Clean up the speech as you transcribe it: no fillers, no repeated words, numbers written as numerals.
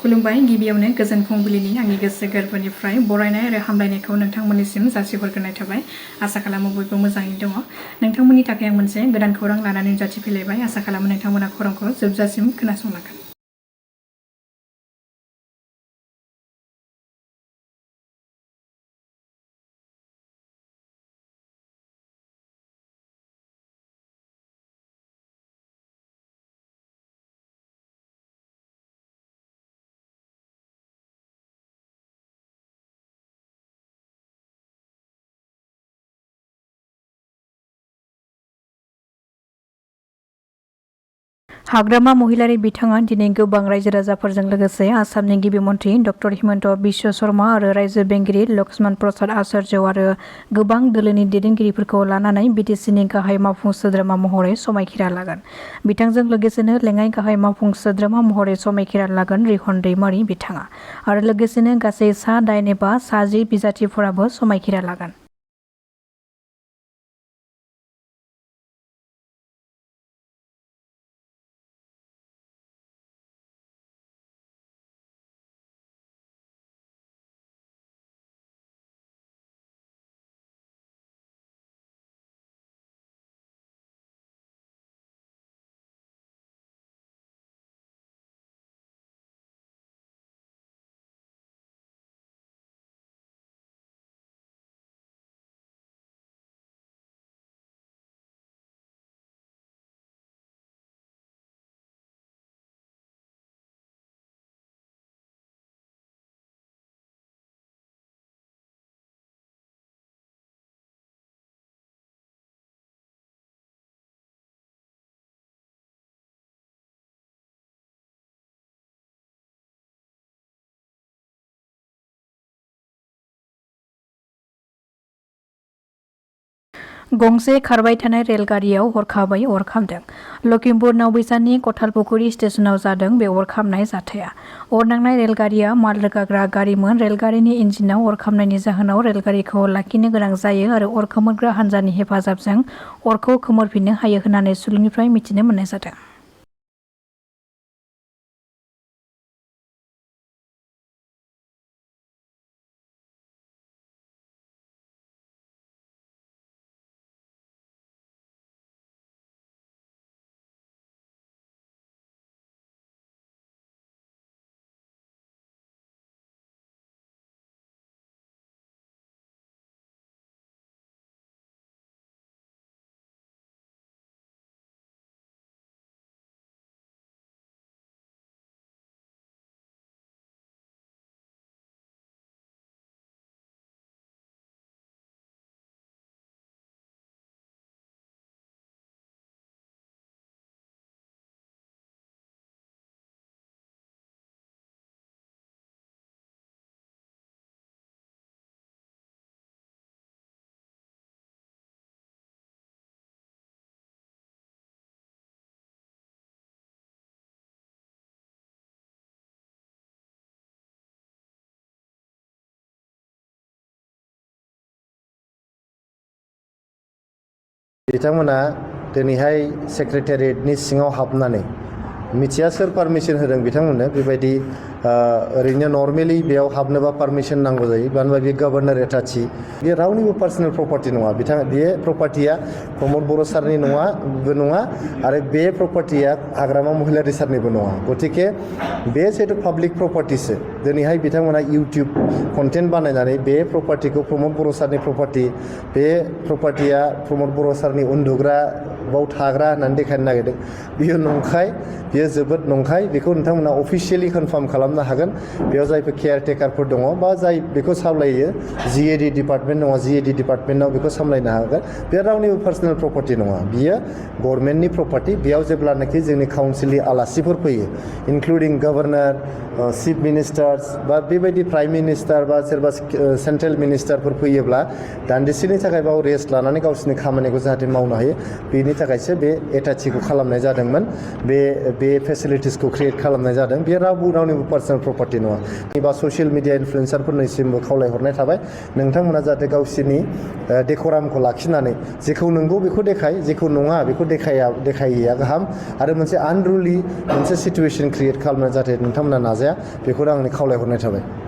खुलुमबाय गिबियावनो गोजोन फुंबिलिनि आंनि गोसो गोरबोनिफ्राय बरायनाय आरो हामलायनायखौ नोंथांमोननिसिम जासिहरग्रोनाय थाबाय। आसा खालामो बयबो मोजाङै दङ। नोंथांमोननि थाखाय आं मोनसे गोदान खौरां लानानै नुजाथिफैलायबाय। आसा खालामो नोंथांमोना खौरांखौ जोबजासिम खोनासंलांगोन। हाग्रामा महिलारी बिथाङा दिनै गोबां रायजो राजाफोरजों लोगोसे आसामनि गिबि मन्त्रि डक्टर हिमन्त बिश्व शर्मा आरो रायजो बेंगिरि लक्ष्मण प्रसाद आचार्य आरो गोबां दोलोनि दैदेनगिरिफोरखौ लानानै बिटिसिनि गाहाय मावफुं सोद्रोमा महरै समायखिरा लागोन। बिथांजों लोगोसेनो लेङाइ गाहाय मावफुं सोद्रोमा महरै समायखिरा लागोन रिहन दैमारी बिथाङा आरो लोगोसेनो गासै सा-8 एबा सा-10 बिजाथिफोराबो समायखिरा लागोन। गंसे खारबाय थानाय रेलगारियाव हरखाबै अर खामदों। लखिमपुर नावबैसानि कथालपुखुरी स्टेशनाव जादों बे अर खामनाय जाथाया। अर नांनाय रेलगारिया माल रोगाग्रा गारिमोन। रेलगारिनि इन्जिनाव अर खामनायनि जाहोनाव रेलगारिखौ लाखिनो गोनां जायो आरो अर खोमोरग्रा हान्जानि हेफाजाबजों अरखौ खोमोरफिननो हायो होननानै सुलुंनिफ्राय मिथिनो मोननाय जादों। बिथांमोना दिनैहाय सेक्रेटारियेटनि सिङाव हाबनानै मिथिया सोर पारमिसन होदों बिथांमोननो बेबायदि ओरैनो नर्मेलि बेयाव हाबनोबा पारमिसन नांगौ जायो। मानो होनबा बे गभर्नर एटाची बे रावनिबो पार्सनेल प्रपार्टि नङा। बे प्रपार्टिया प्रमद बर' सारनि नङा आरो बे प्रपार्टिया हाग्रामा महिलारी सारनिबो नङा। गतिके बे जिहेतु पाब्लिक प्रपार्टिसो दिनैहाय बिथांमोना इउटिउब कन्टेन्ट बानायनानै बे प्रपार्टिखौ प्रमद बर' सारनि प्रपार्टि बे प्रपार्टिया प्रमद बर' सारनि उन्दुग्रा बाव थाग्रा होननानै देखायनो नागिरदों। बियो नंखाय, बियो जोबोद नंखाय। बेखौ नोंथांमोना अफिसियेलि कनफार्म खालामनो हागोन। बेयाव जायफोर केयारटेकारफोर दङ बा जाय बेखौ सामलायो जिएडि डिपार्टमेन्ट दङ, जिएडि डिपार्टमेन्टआव बेखौ सामलायनो हागोन। बे रावनिबो पार्सनेल प्रपार्टि नङा, बियो गभर्नमेन्टनि प्रपार्टि। बेयाव जेब्लानाखि जोंनि काउन्सिलनि आलासिफोर फैयो इनक्लुडिं गभर्नर, चिफ मिनिस्टार्स बा बेबायदि प्राइम मिनिस्टार बा सोरबा सेन्ट्रेल मिनिस्टारफोर फैयोब्ला दान्दिसेनि थाखाय बाव रेस्ट लानानै गावसोरनि खामानिखौ जाहाथे मावनो हायो बेनि थाखायसो बे एटाचिखौ खालामनाय जादोंमोन। बे फेसिलिटिसखौ क्रिएट खालामनाय जादों। बे रावनिबो पार्सनेल प्रपार्टि नङा एबा ससियेल मिडिया इनफ्लुएन्सारफोरनिसिमबो खावलायहरनाय थाबाय नोंथांमोना जाहाथे गावसोरनि डेक'रामखौ लाखिनानै जेखौ नंगौ बेखौ देखाय जेखौ नङा बेखौ देखायैया गाहाम आरो मोनसे आनरुलि मोनसे सिटुएसन क्रिएट खालामनो जाहाथे नोंथांमोना नाजाया बेखौनो आंनि खावलायहरनाय थाबाय